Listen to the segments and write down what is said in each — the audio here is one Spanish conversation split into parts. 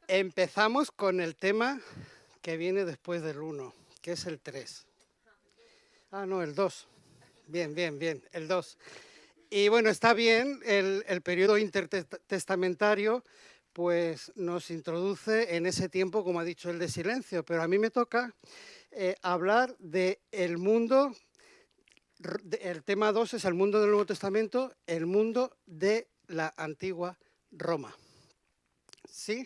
Empezamos con el tema que viene después del uno, que es el 3. Ah, no, el 2. Bien, bien, bien, el 2. Y bueno, está bien, el periodo intertestamentario pues nos introduce en ese tiempo, como ha dicho, el de silencio, pero a mí me toca hablar de el mundo, el tema 2 es el mundo del Nuevo Testamento, el mundo de la antigua Roma. ¿Sí?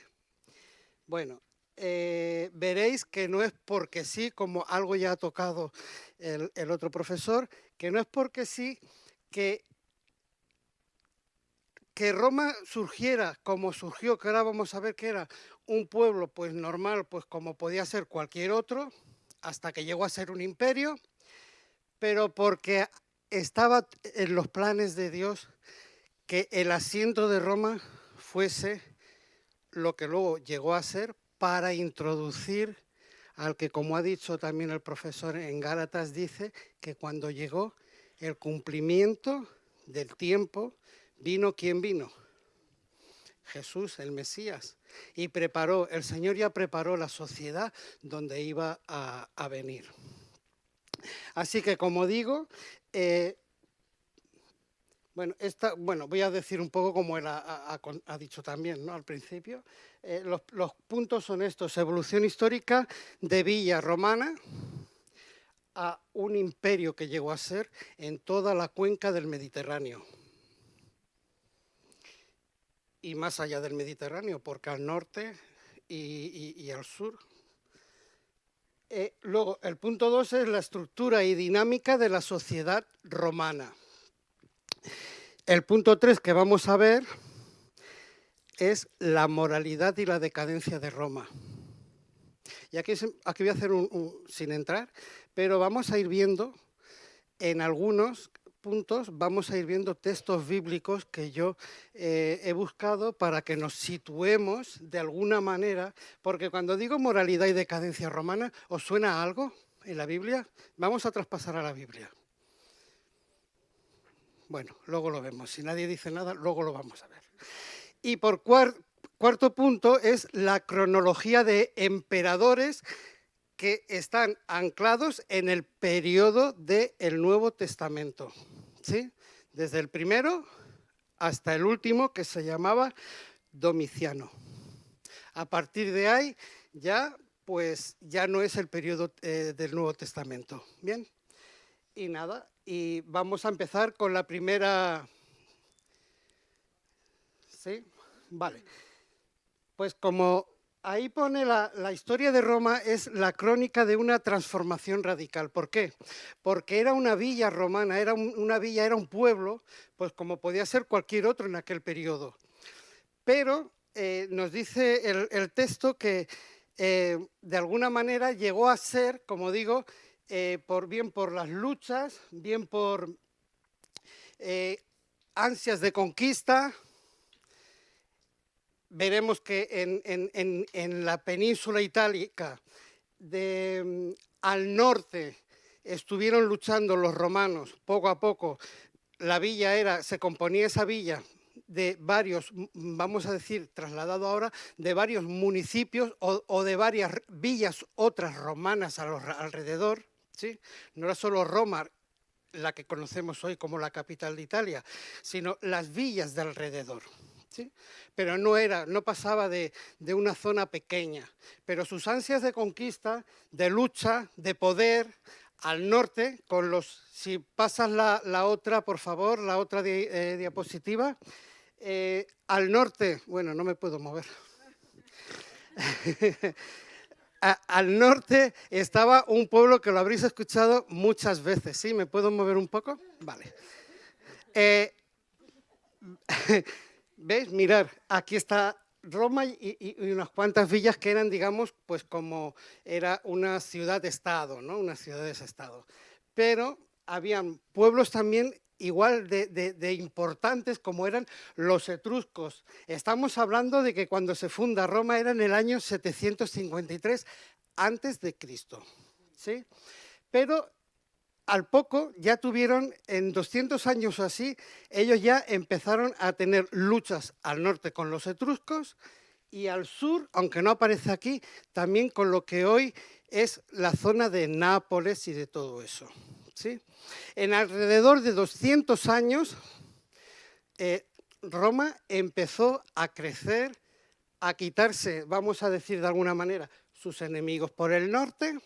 Bueno, veréis que no es porque sí, como algo ya ha tocado el otro profesor, que no es porque sí que, que Roma surgiera como surgió, que ahora vamos a ver que era un pueblo pues normal, pues como podía ser cualquier otro, hasta que llegó a ser un imperio, pero porque estaba en los planes de Dios que el asiento de Roma fuese lo que luego llegó a ser para introducir al que, como ha dicho también el profesor en Gálatas, dice que cuando llegó el cumplimiento del tiempo, vino quien vino, Jesús, el Mesías, y preparó, el Señor ya preparó la sociedad donde iba a venir. Así que, como digo, bueno, voy a decir un poco como él ha dicho también, ¿no? Al principio. Los puntos son estos: evolución histórica de Villa Romana a un imperio que llegó a ser en toda la cuenca del Mediterráneo. Y más allá del Mediterráneo, porque al norte y al sur. Luego, el punto 2 es la estructura y dinámica de la sociedad romana. El punto 3 que vamos a ver es la moralidad y la decadencia de Roma. Y aquí voy a hacer sin entrar, pero vamos a ir viendo en algunos puntos, vamos a ir viendo textos bíblicos que yo he buscado para que nos situemos de alguna manera, porque cuando digo moralidad y decadencia romana, ¿os suena algo en la Biblia? Vamos a traspasar a la Biblia. Bueno, luego lo vemos. Si nadie dice nada, luego lo vamos a ver. Y por cuarto punto es la cronología de emperadores que están anclados en el periodo del Nuevo Testamento, ¿sí? Desde el primero hasta el último, que se llamaba Domiciano. A partir de ahí ya, pues, ya no es el periodo del Nuevo Testamento. Bien, y nada, y vamos a empezar con la primera. ¿Sí? Vale. Pues como ahí pone la historia de Roma es la crónica de una transformación radical. ¿Por qué? Porque era una villa romana, era una villa, era un pueblo, pues como podía ser cualquier otro en aquel periodo. Pero nos dice el texto que de alguna manera llegó a ser, como digo, bien por las luchas, bien por ansias de conquista. Veremos que en la península itálica al norte estuvieron luchando los romanos poco a poco. La villa se componía esa villa de varios, vamos a decir, trasladado ahora, de varios municipios o de varias villas, otras romanas alrededor, ¿sí? No era solo Roma, la que conocemos hoy como la capital de Italia, sino las villas de alrededor. ¿Sí? Pero no pasaba de una zona pequeña. Pero sus ansias de conquista, de lucha, de poder, al norte, si pasas la otra, por favor, la otra diapositiva, al norte, bueno, no me puedo mover. Al norte estaba un pueblo que lo habréis escuchado muchas veces. ¿Sí? ¿Me puedo mover un poco? Vale. ¿Veis? Mirar, aquí está Roma y unas cuantas villas que eran, digamos, pues como era una ciudad-estado, ¿no? Unas ciudades-estado. Pero habían pueblos también igual de importantes como eran los etruscos. Estamos hablando de que cuando se funda Roma era en el año 753 antes de Cristo, ¿sí? Pero al poco ya tuvieron, en 200 años o así, ellos ya empezaron a tener luchas al norte con los etruscos y al sur, aunque no aparece aquí, también con lo que hoy es la zona de Nápoles y de todo eso, ¿sí? En alrededor de 200 años, Roma empezó a crecer, a quitarse, vamos a decir de alguna manera, sus enemigos por el norte,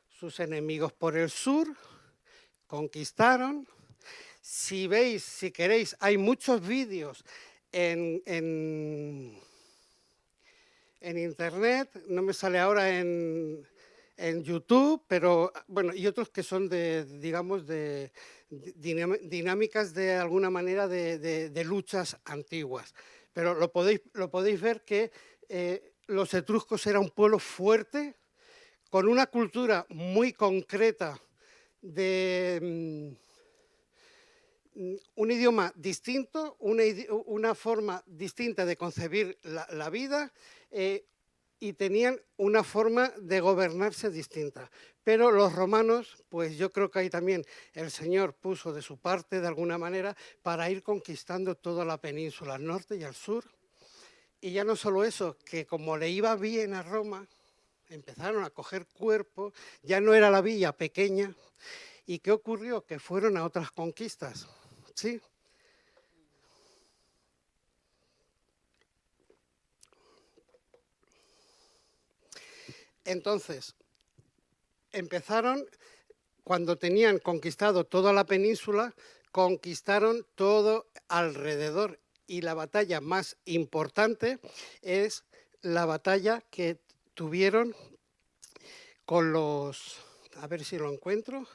sus enemigos por el sur, conquistaron. Si veis, si queréis, hay muchos vídeos en internet, no me sale ahora en YouTube, pero bueno, y otros que son de, digamos, de dinámicas de alguna manera de luchas antiguas. Pero lo podéis ver que los etruscos era un pueblo fuerte, con una cultura muy concreta de un idioma distinto, una forma distinta de concebir la vida y tenían una forma de gobernarse distinta. Pero los romanos, pues yo creo que ahí también el Señor puso de su parte de alguna manera para ir conquistando toda la península, al norte y al sur. Y ya no solo eso, que como le iba bien a Roma, empezaron a coger cuerpo, ya no era la villa pequeña. ¿Y qué ocurrió? Que fueron a otras conquistas, ¿sí? Entonces, empezaron, cuando tenían conquistado toda la península, conquistaron todo alrededor. Y la batalla más importante es la batalla que tuvieron con los, a ver si lo encuentro.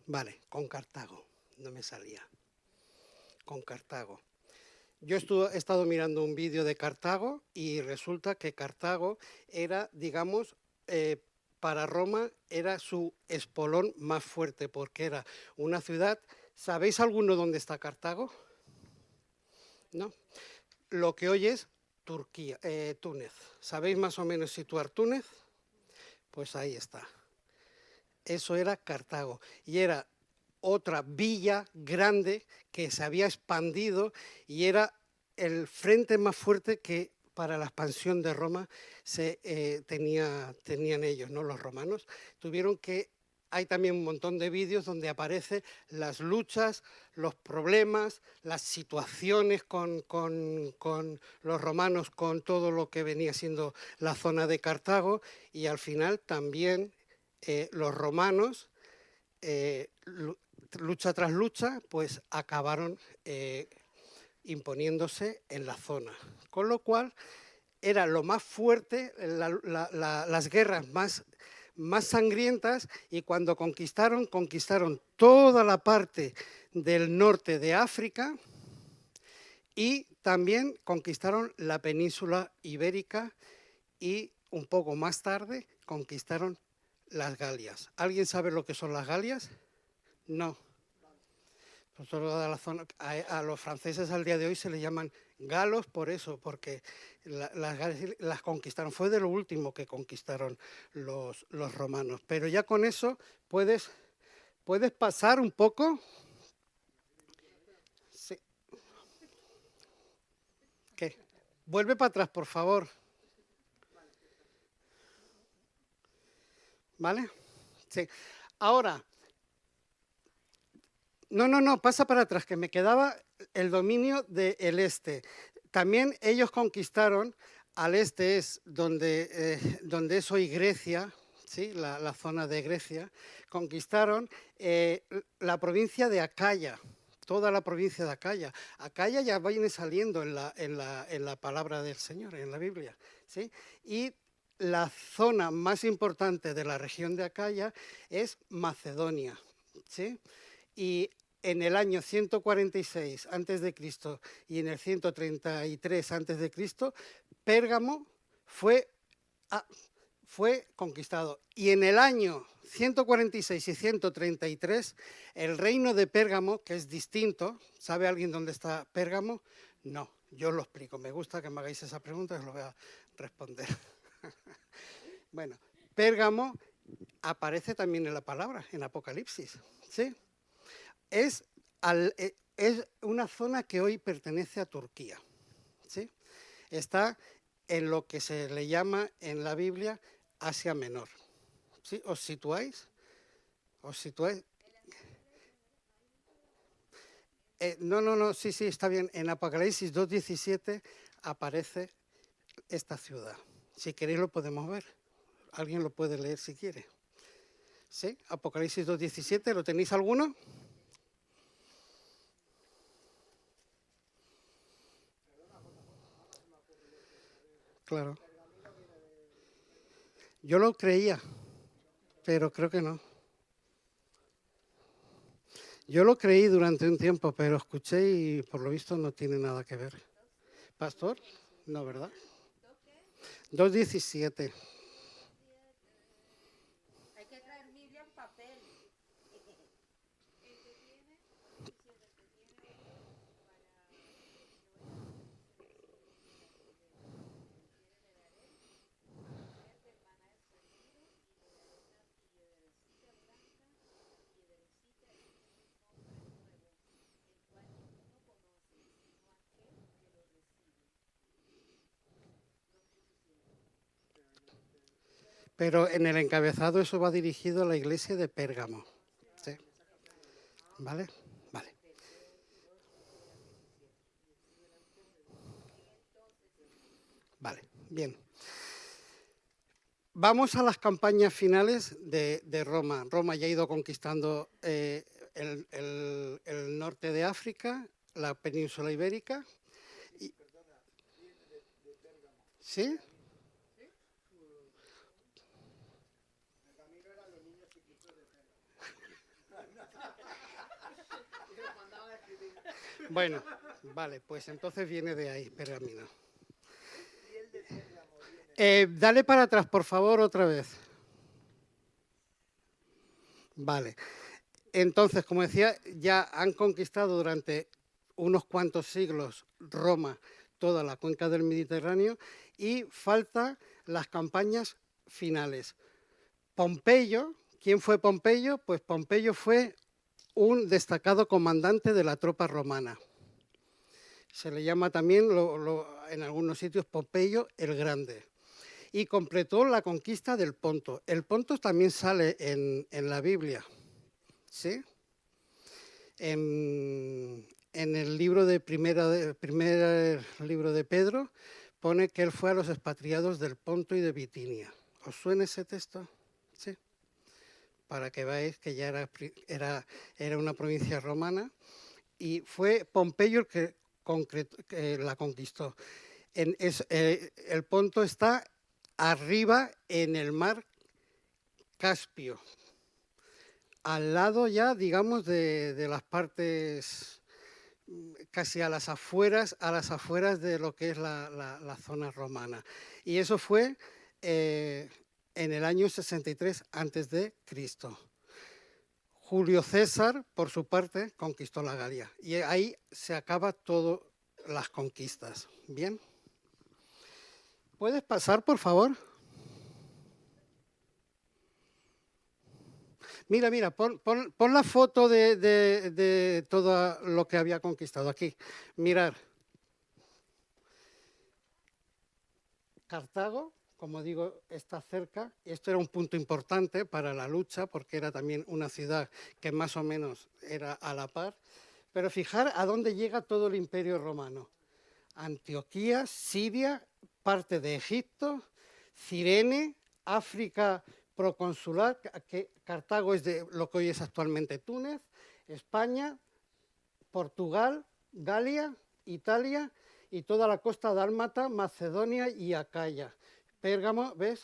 Vale, con Cartago, no me salía. Con Cartago. Yo he estado mirando un vídeo de Cartago y resulta que Cartago era, digamos, para Roma era su espolón más fuerte porque era una ciudad. ¿Sabéis alguno dónde está Cartago? ¿No? Lo que hoy es Turquía, Túnez. ¿Sabéis más o menos situar Túnez? Pues ahí está. Eso era Cartago y era otra villa grande que se había expandido y era el frente más fuerte que para la expansión de Roma tenían ellos, ¿no? Los romanos. Tuvieron que, hay también un montón de vídeos donde aparecen las luchas, los problemas, las situaciones con los romanos, con todo lo que venía siendo la zona de Cartago y al final también los romanos, lucha tras lucha, pues acabaron imponiéndose en la zona. Con lo cual era lo más fuerte, las guerras más sangrientas y cuando conquistaron toda la parte del norte de África y también conquistaron la península ibérica y un poco más tarde conquistaron las Galias. ¿Alguien sabe lo que son las Galias? No. Pues toda la zona, a los franceses al día de hoy se les llaman galos por eso, porque las conquistaron. Fue de lo último que conquistaron los romanos. Pero ya con eso puedes pasar un poco. Sí. ¿Qué? Vuelve para atrás, por favor. ¿Vale? Sí. Ahora, no, pasa para atrás, que me quedaba el dominio del este. También ellos conquistaron, al este es donde es hoy Grecia, ¿sí? la zona de Grecia, conquistaron la provincia de Acaya, toda la provincia de Acaya. Acaya ya viene saliendo en la palabra del Señor, en la Biblia, ¿sí? Y la zona más importante de la región de Acaya es Macedonia, ¿sí? Y en el año 146 a.C. y en el 133 a.C., Pérgamo fue conquistado. Y en el año 146 y 133, el reino de Pérgamo, que es distinto, ¿sabe alguien dónde está Pérgamo? No, yo os lo explico. Me gusta que me hagáis esa pregunta y os lo voy a responder. Bueno, Pérgamo aparece también en la palabra, en Apocalipsis, ¿sí? Es una zona que hoy pertenece a Turquía, ¿sí? Está en lo que se le llama en la Biblia Asia Menor, ¿sí? ¿Os situáis? ¿Os situáis? No, sí, está bien. En Apocalipsis 2:17 aparece esta ciudad. Si queréis lo podemos ver. Alguien lo puede leer si quiere. ¿Sí? Apocalipsis 2:17, ¿lo tenéis alguno? Claro. Yo lo creía, pero creo que no. Yo lo creí durante un tiempo, pero escuché y por lo visto no tiene nada que ver. ¿Pastor? No, ¿verdad? 2:17. Hay que traer Biblia en papel. Pero en el encabezado eso va dirigido a la iglesia de Pérgamo. ¿Sí? ¿Vale? Vale. Vale, bien. Vamos a las campañas finales de Roma. Roma ya ha ido conquistando el norte de África, la península ibérica. ¿Sí? Bueno, vale, pues entonces viene de ahí, Pergamino. Dale para atrás, por favor, otra vez. Vale. Entonces, como decía, ya han conquistado durante unos cuantos siglos Roma, toda la cuenca del Mediterráneo, y faltan las campañas finales. Pompeyo, ¿quién fue Pompeyo? Pues Pompeyo fue un destacado comandante de la tropa romana. Se le llama también, en algunos sitios, Pompeyo el Grande. Y completó la conquista del Ponto. El Ponto también sale en la Biblia, ¿sí? En el libro primer libro de Pedro pone que él fue a los expatriados del Ponto y de Bitinia. ¿Os suena ese texto? Sí. Para que veáis que ya era una provincia romana y fue Pompeyo el que la conquistó. El Ponto está arriba en el mar Caspio, al lado ya, digamos, de las partes casi a las afueras de lo que es la zona romana. Y eso fue en el año 63 antes de Cristo. Julio César, por su parte, conquistó la Galia. Y ahí se acaba todas las conquistas. ¿Bien? ¿Puedes pasar, por favor? Mira, pon la foto de todo lo que había conquistado aquí. Mirar. Cartago, como digo, está cerca. Esto era un punto importante para la lucha porque era también una ciudad que más o menos era a la par. Pero fijar a dónde llega todo el imperio romano. Antioquía, Siria, parte de Egipto, Cirene, África proconsular, que Cartago es de lo que hoy es actualmente Túnez, España, Portugal, Galia, Italia y toda la costa dálmata, Macedonia y Acaya. Pérgamo, ¿ves?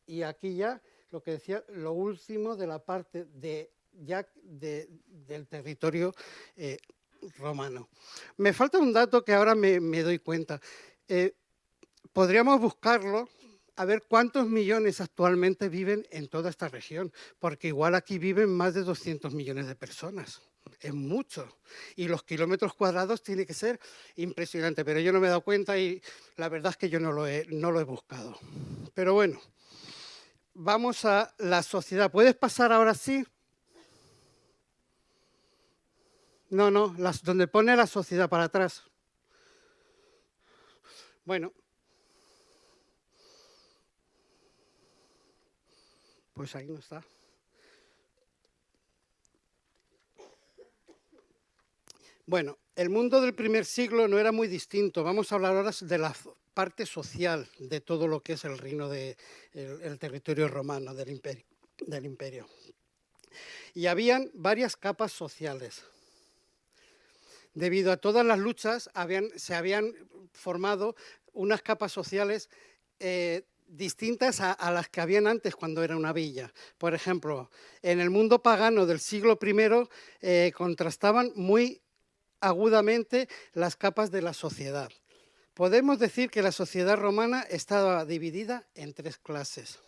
Y aquí ya lo que decía, lo último de la parte del territorio romano. Me falta un dato que ahora me doy cuenta. Podríamos buscarlo a ver cuántos millones actualmente viven en toda esta región, porque igual aquí viven más de 200 millones de personas. Es mucho. Y los kilómetros cuadrados tiene que ser impresionante, pero yo no me he dado cuenta y la verdad es que yo no lo he buscado. Pero bueno, vamos a la sociedad. ¿Puedes pasar ahora sí? No, donde pone la sociedad para atrás. Bueno, pues ahí no está. Bueno, el mundo del primer siglo no era muy distinto. Vamos a hablar ahora de la parte social de todo lo que es el reino el territorio romano del imperio. Y habían varias capas sociales. Debido a todas las luchas se habían formado unas capas sociales distintas a las que habían antes cuando era una villa. Por ejemplo, en el mundo pagano del siglo I contrastaban muy agudamente las capas de la sociedad. Podemos decir que la sociedad romana estaba dividida en tres clases.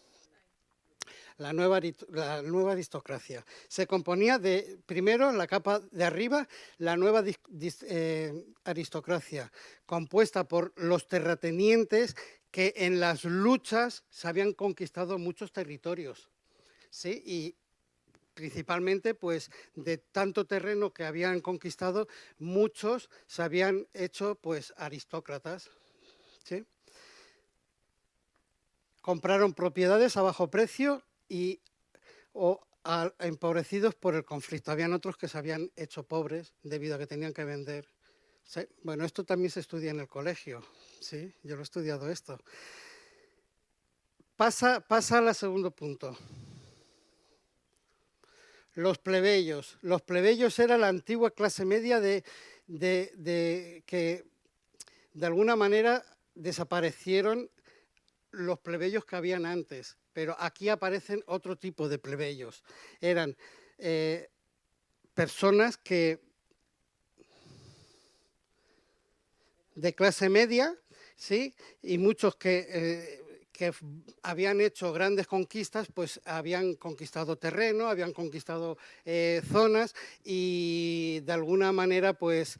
La nueva aristocracia. Se componía de, primero, la capa de arriba, la nueva aristocracia, compuesta por los terratenientes que en las luchas se habían conquistado muchos territorios, ¿sí? Y principalmente, pues, de tanto terreno que habían conquistado, muchos se habían hecho, pues, aristócratas, ¿sí? Compraron propiedades a bajo precio o empobrecidos por el conflicto. Habían otros que se habían hecho pobres debido a que tenían que vender. ¿Sí? Bueno, esto también se estudia en el colegio, ¿sí? Yo lo he estudiado esto. Pasa al segundo punto. Los plebeyos. Los plebeyos era la antigua clase media que de alguna manera desaparecieron los plebeyos que habían antes, pero aquí aparecen otro tipo de plebeyos. Eran personas de clase media, ¿sí? Y muchos que habían hecho grandes conquistas, pues habían conquistado terreno, habían conquistado zonas y de alguna manera pues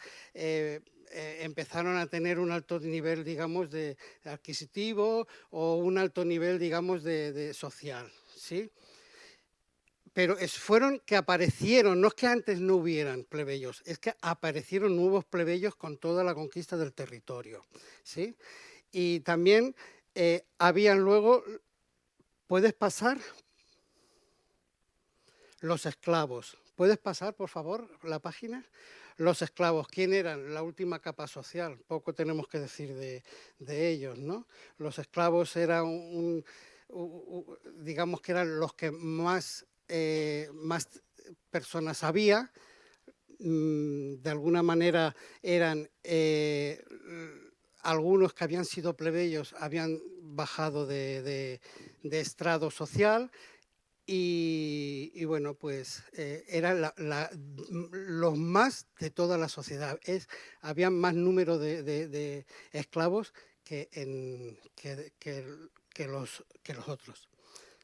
empezaron a tener un alto nivel, digamos, de adquisitivo o un alto nivel, digamos, de social, ¿sí? Pero fueron que aparecieron, no es que antes no hubieran plebeyos, es que aparecieron nuevos plebeyos con toda la conquista del territorio, ¿sí? Y también habían luego, ¿puedes pasar? Los esclavos. ¿Puedes pasar, por favor, la página? Los esclavos, ¿quién eran? La última capa social, poco tenemos que decir de ellos, ¿no? Los esclavos eran digamos que eran los que más personas había, de alguna manera eran algunos que habían sido plebeyos, habían bajado de estrado social y bueno, pues eran los más de toda la sociedad. Había más número de esclavos que los otros,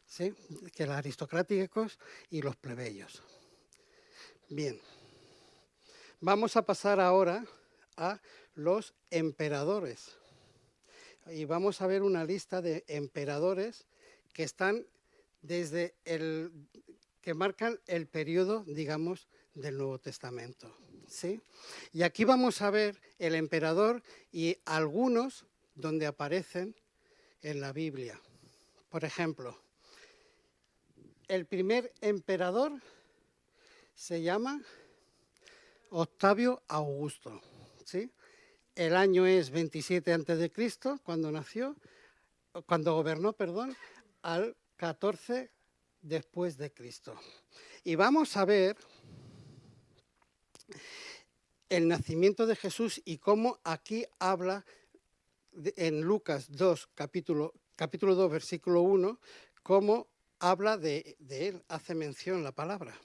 ¿sí? Que los aristocráticos y los plebeyos. Bien, vamos a pasar ahora a los emperadores. Y vamos a ver una lista de emperadores que están que marcan el periodo, digamos, del Nuevo Testamento, ¿sí? Y aquí vamos a ver el emperador y algunos donde aparecen en la Biblia. Por ejemplo, el primer emperador se llama Octavio Augusto, ¿sí? El año es 27 a.C., cuando gobernó, al 14 después de Cristo. Y vamos a ver el nacimiento de Jesús y cómo aquí habla en Lucas 2, capítulo 2, versículo 1, cómo habla de él, hace mención la palabra.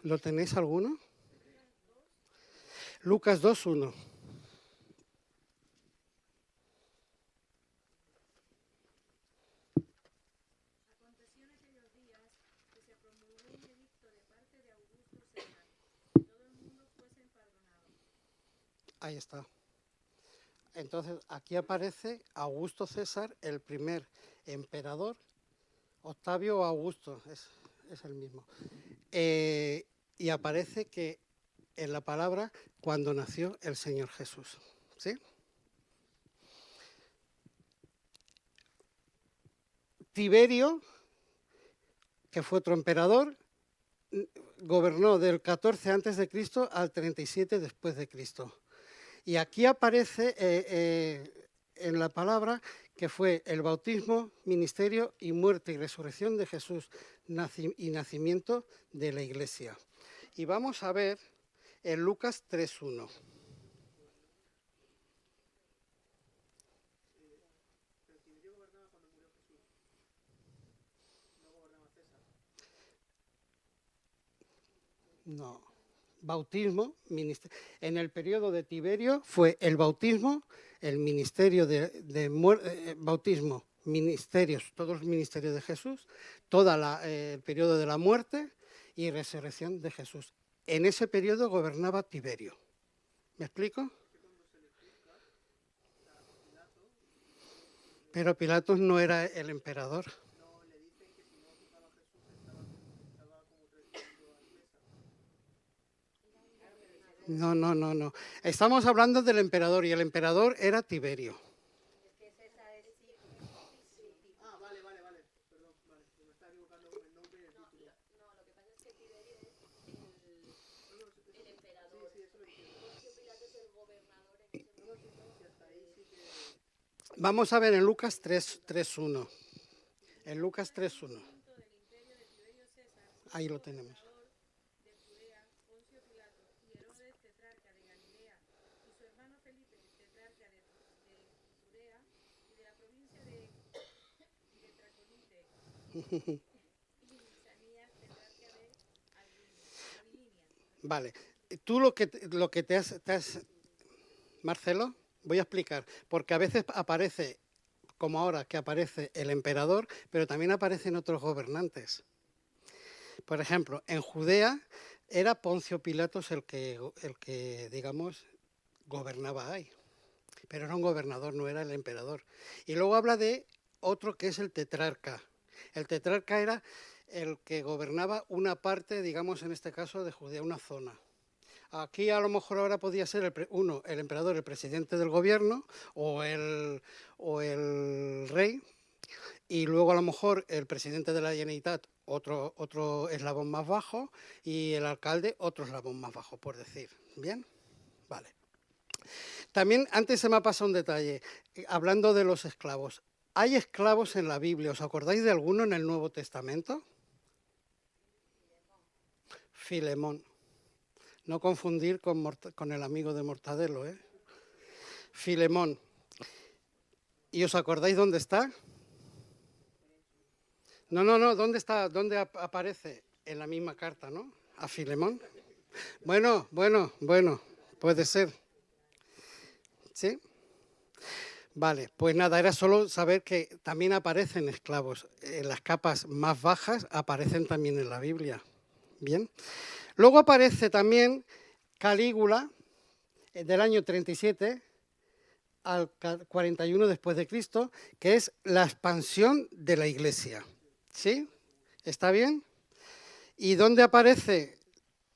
¿Lo tenéis alguno? Lucas 2, 1. Ahí está. Entonces, aquí aparece Augusto César, el primer emperador. Octavio o Augusto, es el mismo. Y aparece que en la palabra cuando nació el Señor Jesús. ¿Sí? Tiberio, que fue otro emperador, gobernó del 14 antes de Cristo al 37 después de Cristo. Y aquí aparece en la palabra que fue el bautismo, ministerio y muerte y resurrección de Jesús y nacimiento de la Iglesia. Y vamos a ver en Lucas 3:1. No. Bautismo, en el periodo de Tiberio fue el bautismo, el ministerio bautismo, ministerios, todos los ministerios de Jesús, todo el periodo de la muerte y resurrección de Jesús. En ese periodo gobernaba Tiberio. ¿Me explico? Pero Pilatos no era el emperador. No, no, no, no. Estamos hablando del emperador y el emperador era Tiberio. Ah, vale. Perdón, vale. Me estaba equivocando con el nombre y el título. No, lo que pasa es que Tiberio es el emperador. Sí, eso lo entiendo. Poncio Pilato es el gobernador en ese momento. Sí, hasta ahí sí que... Vamos a ver en Lucas 3:1. En Lucas 3:1. Ahí lo tenemos. De Judea, Poncio Pilato, y Herodes, tetrarca de Galilea, y su hermano Felipe, tetrarca de Iturea, y de la provincia de Traconite, y Lisanías, tetrarca de Abilinia. Vale. Tú lo que te has... Marcelo, voy a explicar, porque a veces aparece, como ahora, que aparece el emperador, pero también aparecen otros gobernantes. Por ejemplo, en Judea era Poncio Pilatos el que, digamos, gobernaba ahí. Pero era un gobernador, no era el emperador. Y luego habla de otro que es el tetrarca. El tetrarca era el que gobernaba una parte, digamos, en este caso, de Judea, una zona. Aquí a lo mejor ahora podía ser el emperador, el presidente del gobierno o el rey, y luego a lo mejor el presidente de la Generalitat, otro eslabón más bajo, y el alcalde otro eslabón más bajo, por decir. ¿Bien? Vale. También antes se me ha pasado un detalle, hablando de los esclavos. ¿Hay esclavos en la Biblia? ¿Os acordáis de alguno en el Nuevo Testamento? Filemón. No confundir con el amigo de Mortadelo, ¿eh? Filemón. ¿Y os acordáis dónde está? No, ¿dónde está? ¿Dónde aparece? En la misma carta, ¿no? A Filemón. Bueno, puede ser. ¿Sí? Vale, pues nada, era solo saber que también aparecen esclavos. En las capas más bajas aparecen también en la Biblia. Bien. Luego aparece también Calígula, del año 37 al 41 después de Cristo, que es la expansión de la Iglesia. ¿Sí? ¿Está bien? ¿Y dónde aparece?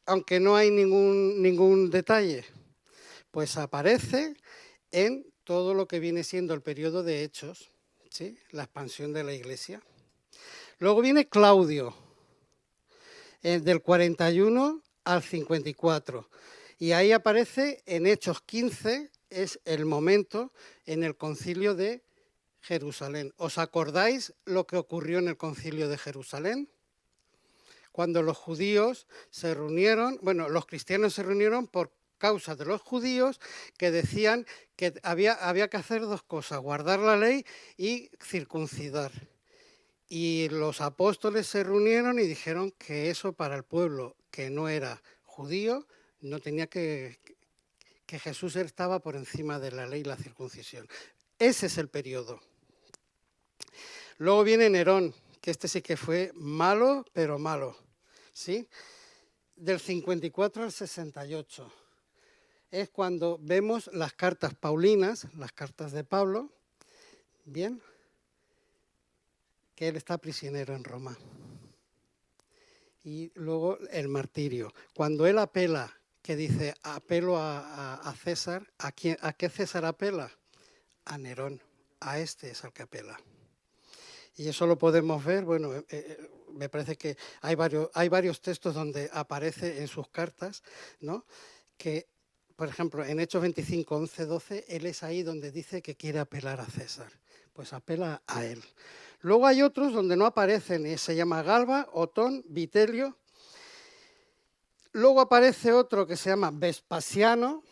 Aunque no hay ningún detalle. Pues aparece en todo lo que viene siendo el periodo de Hechos, ¿sí? La expansión de la Iglesia. Luego viene Claudio, del 41 al 54. Y ahí aparece en Hechos 15, es el momento en el concilio de Jerusalén. ¿Os acordáis lo que ocurrió en el concilio de Jerusalén? Cuando los judíos se reunieron, bueno, los cristianos se reunieron por causa de los judíos que decían que había que hacer dos cosas, guardar la ley y circuncidar. Y los apóstoles se reunieron y dijeron que eso para el pueblo que no era judío, no tenía que Jesús estaba por encima de la ley y la circuncisión. Ese es el periodo. Luego viene Nerón, que este sí que fue malo, pero malo, ¿sí? Del 54 al 68. es cuando vemos las cartas paulinas, las cartas de Pablo, bien, que él está prisionero en Roma. Y luego el martirio. Cuando él apela, que dice, apelo a César, ¿a qué César apela? A Nerón, a este es al que apela. Y eso lo podemos ver, bueno, me parece que hay varios textos donde aparece en sus cartas, ¿no? Que, por ejemplo, en Hechos 25, 11, 12, él es ahí donde dice que quiere apelar a César. Pues apela a él. Luego hay otros donde no aparecen, y se llama Galba, Otón, Vitelio. Luego aparece otro que se llama Vespasiano,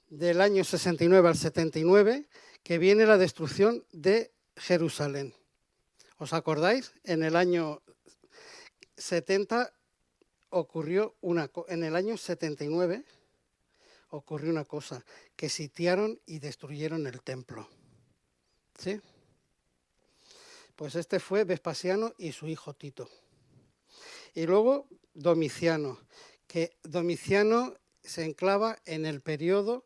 del año 69 al 79, que viene la destrucción de Jerusalén. ¿Os acordáis? En el año 70 ocurrió en el año 79 ocurrió una cosa, que sitiaron y destruyeron el templo. ¿Sí? Pues este fue Vespasiano y su hijo Tito. Y luego Domiciano, que Domiciano se enclava en el periodo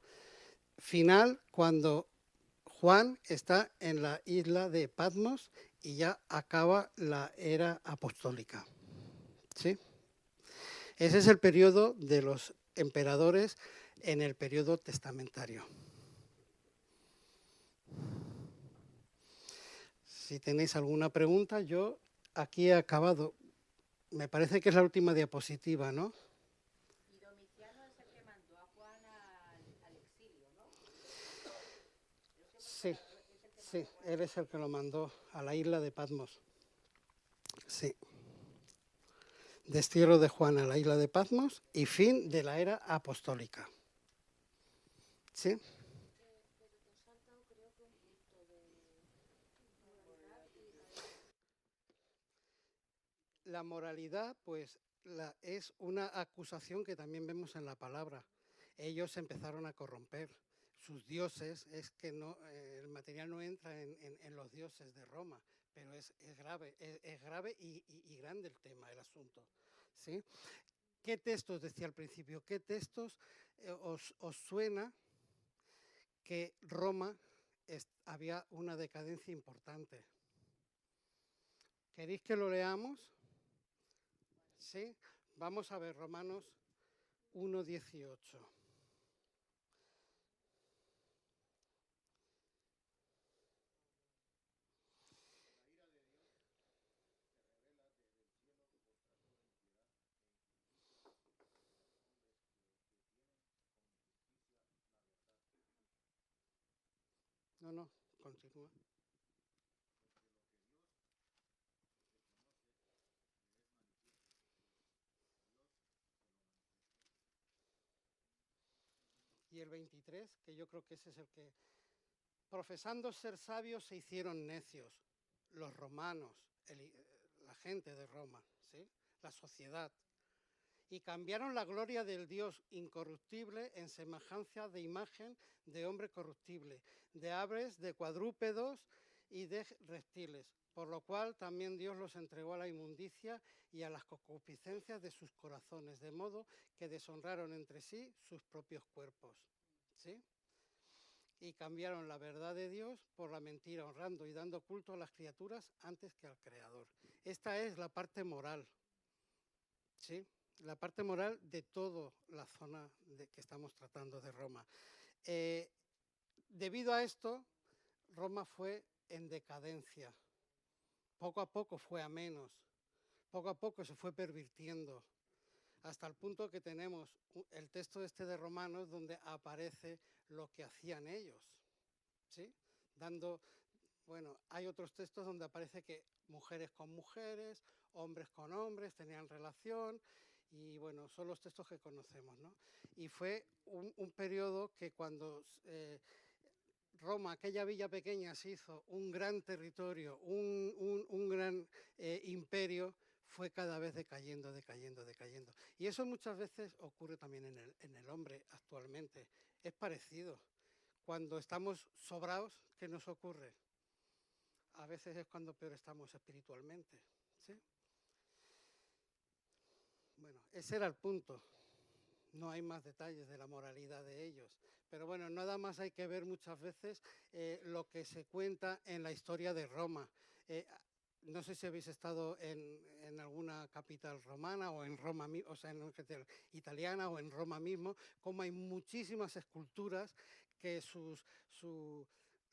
final cuando Juan está en la isla de Patmos y ya acaba la era apostólica. ¿Sí? Ese es el periodo de los emperadores en el periodo testamentario. Si tenéis alguna pregunta, yo aquí he acabado. Me parece que es la última diapositiva, ¿no? Y Domiciano es el que mandó a Juan al exilio, ¿no? Sí, sí, él es el que lo mandó a la isla de Patmos. Sí. Destierro de Juan a la isla de Patmos y fin de la era apostólica. ¿Sí? La moralidad, pues, es una acusación que también vemos en la palabra. Ellos empezaron a corromper sus dioses, es que no, el material no entra en los dioses de Roma, pero es grave, es grave y grande el tema, el asunto. ¿Sí? ¿Qué textos, decía al principio, qué textos os suena que Roma había una decadencia importante? ¿Queréis que lo leamos? Sí, vamos a ver Romanos 1:18. No, continúa. Y el 23, que yo creo que ese es el que, profesando ser sabios se hicieron necios, los romanos, la gente de Roma, ¿sí? La sociedad, y cambiaron la gloria del Dios incorruptible en semejanza de imagen de hombre corruptible, de aves, de cuadrúpedos y de reptiles, por lo cual también Dios los entregó a la inmundicia y a las concupiscencias de sus corazones, de modo que deshonraron entre sí sus propios cuerpos. ¿Sí? Y cambiaron la verdad de Dios por la mentira, honrando y dando culto a las criaturas antes que al Creador. Esta es la parte moral, ¿sí? La parte moral de toda la zona que estamos tratando de Roma. Debido a esto, Roma fue en decadencia. Poco a poco fue a menos. Poco a poco se fue pervirtiendo. Hasta el punto que tenemos el texto de Romanos donde aparece lo que hacían ellos. ¿Sí? Bueno, hay otros textos donde aparece que mujeres con mujeres, hombres con hombres tenían relación. Y bueno, son los textos que conocemos, ¿no? Y fue un periodo que cuando Roma, aquella villa pequeña, se hizo un gran territorio, un gran imperio, fue cada vez decayendo. Y eso muchas veces ocurre también en el hombre actualmente. Es parecido. Cuando estamos sobrados, ¿qué nos ocurre? A veces es cuando peor estamos espiritualmente, ¿sí? Bueno, ese era el punto, No hay más detalles de la moralidad de ellos. Pero bueno, nada más hay que ver muchas veces lo que se cuenta en la historia de Roma. No sé si habéis estado en alguna capital romana o en Roma, o sea, italiana o en Roma mismo, como hay muchísimas esculturas que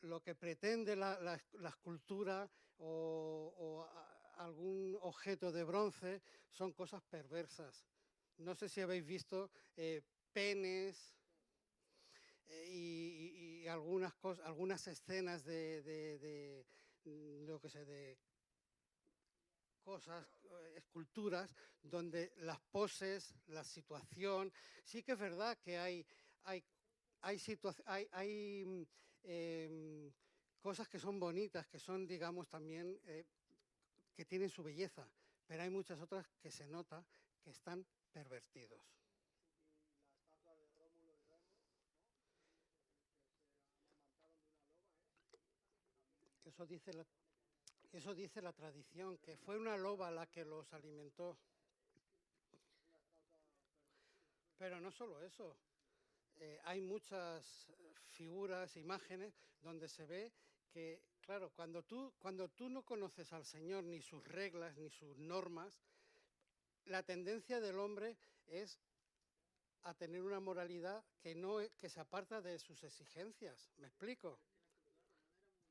lo que pretende la escultura o algún objeto de bronce son cosas perversas. No sé si habéis visto penes y algunas escenas lo que sé, de cosas, esculturas, donde las poses, la situación, sí que es verdad que hay cosas que son bonitas, que son, digamos, también, que tienen su belleza, pero hay muchas otras que se nota que están pervertidos. Y la estatua de Rómulo y Remo, ¿no? Que se amamantaron de una loba, ¿eh? Eso dice la tradición, que fue una loba la que los alimentó. Una estatua pervertida. Pero no solo eso, hay muchas figuras, imágenes, donde se ve que, claro, cuando tú no conoces al Señor, ni sus reglas, ni sus normas, la tendencia del hombre es a tener una moralidad que se aparta de sus exigencias. ¿Me explico? Es que en la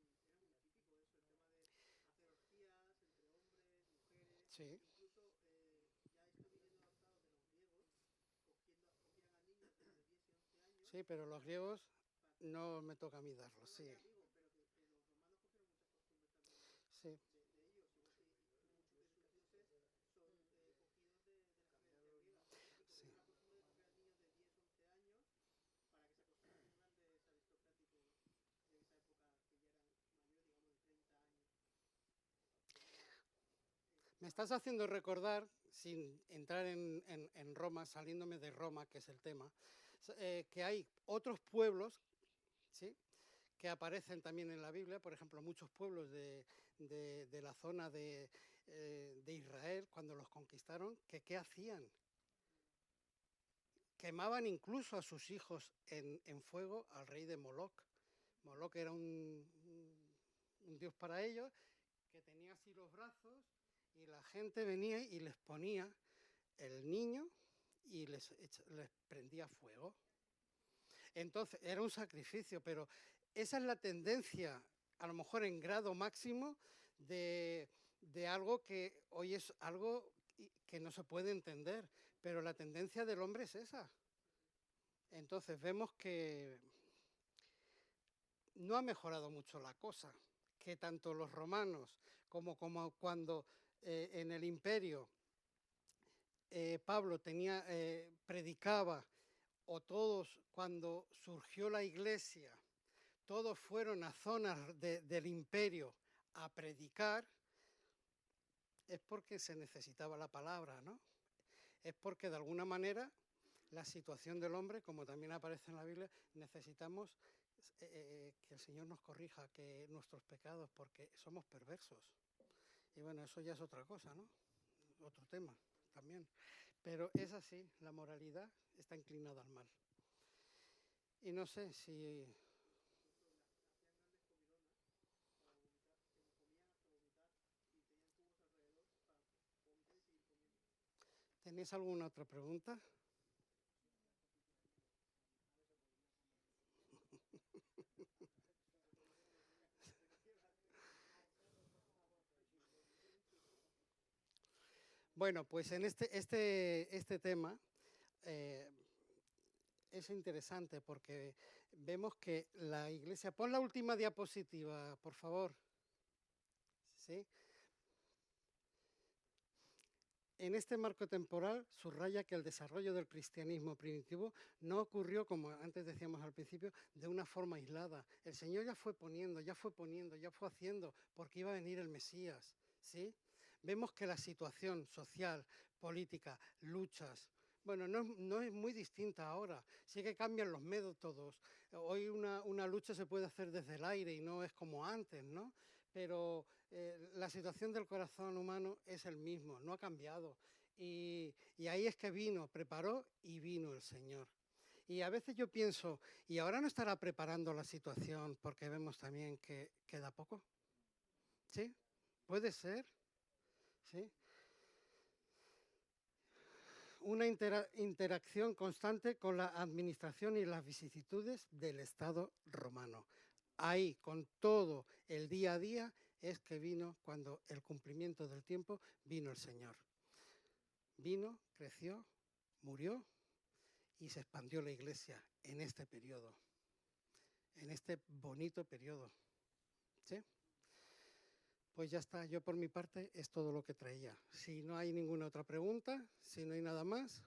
cultura romana era muy típico eso, el tema de hacer orgías entre hombres, mujeres, Sí, incluso ya esto viniendo adaptado de los griegos, cogían a niños de entre 10 y 11 años, sí, pero los griegos para- no me toca a mí darlos, no, no, sí, ya digo, pero que los romanos cogieron muchas costumbres también sí, de ellos, igual que muchos de sus dioses son cogidos de la creencia griega, y sí. cogieron la costumbre de coger a niños de 10 11 años para que se acostumbren a grandes aristocráticos de esa época que ya eran mayores, digamos, de 30 años. Me estás haciendo recordar, sin entrar en Roma, saliéndome de Roma, que es el tema, que hay otros pueblos, ¿sí?, que aparecen también en la Biblia, por ejemplo, muchos pueblos de la zona de Israel, cuando los conquistaron, que ¿qué hacían? Quemaban incluso a sus hijos en fuego al rey de Moloc. Moloc era un dios para ellos, que tenía así los brazos, y la gente venía y les ponía el niño y les prendía fuego. Entonces, era un sacrificio, pero esa es la tendencia, a lo mejor en grado máximo, de algo que hoy es algo que no se puede entender, pero la tendencia del hombre es esa. Entonces, vemos que no ha mejorado mucho la cosa, que tanto los romanos como cuando en el imperio Pablo predicaba, o todos cuando surgió la iglesia, todos fueron a zonas del imperio a predicar, es porque se necesitaba la palabra, ¿no? Es porque de alguna manera la situación del hombre, como también aparece en la Biblia, necesitamos que el Señor nos corrija que nuestros pecados, porque somos perversos. Y bueno, eso ya es otra cosa, ¿no? Otro tema también. Pero es así, la moralidad está inclinada al mal. Y no sé si... Hacían grandes comilonas para vomitar, que comían hasta vomitar y tenían cubos alrededor para vomitar y seguir comiendo. ¿Tenéis alguna otra pregunta? Bueno, pues en este tema eh, es interesante porque vemos que la Iglesia... Pon la última diapositiva, por favor. ¿Sí? En este marco temporal subraya que el desarrollo del cristianismo primitivo no ocurrió, como antes decíamos al principio, de una forma aislada. El Señor ya fue poniendo, ya fue haciendo, porque iba a venir el Mesías, ¿sí? Vemos que la situación social, política, luchas, bueno, no es muy distinta ahora. Sí que cambian los métodos. Hoy una lucha se puede hacer desde el aire y no es como antes, ¿no? Pero la situación del corazón humano es el mismo, no ha cambiado. Y ahí es que vino, preparó y vino el Señor. Y a veces yo pienso, ¿y ahora no estará preparando la situación porque vemos también que queda poco? ¿Sí? ¿Puede ser? ¿Sí? Una interacción constante con la administración y las vicisitudes del Estado romano. Ahí, con todo el día a día, es que vino, cuando el cumplimiento del tiempo, vino el Señor. Vino, creció, murió y se expandió la Iglesia en este periodo, en este bonito periodo. ¿Sí? Pues ya está, yo por mi parte es todo lo que traía. Si no hay ninguna otra pregunta, si no hay nada más...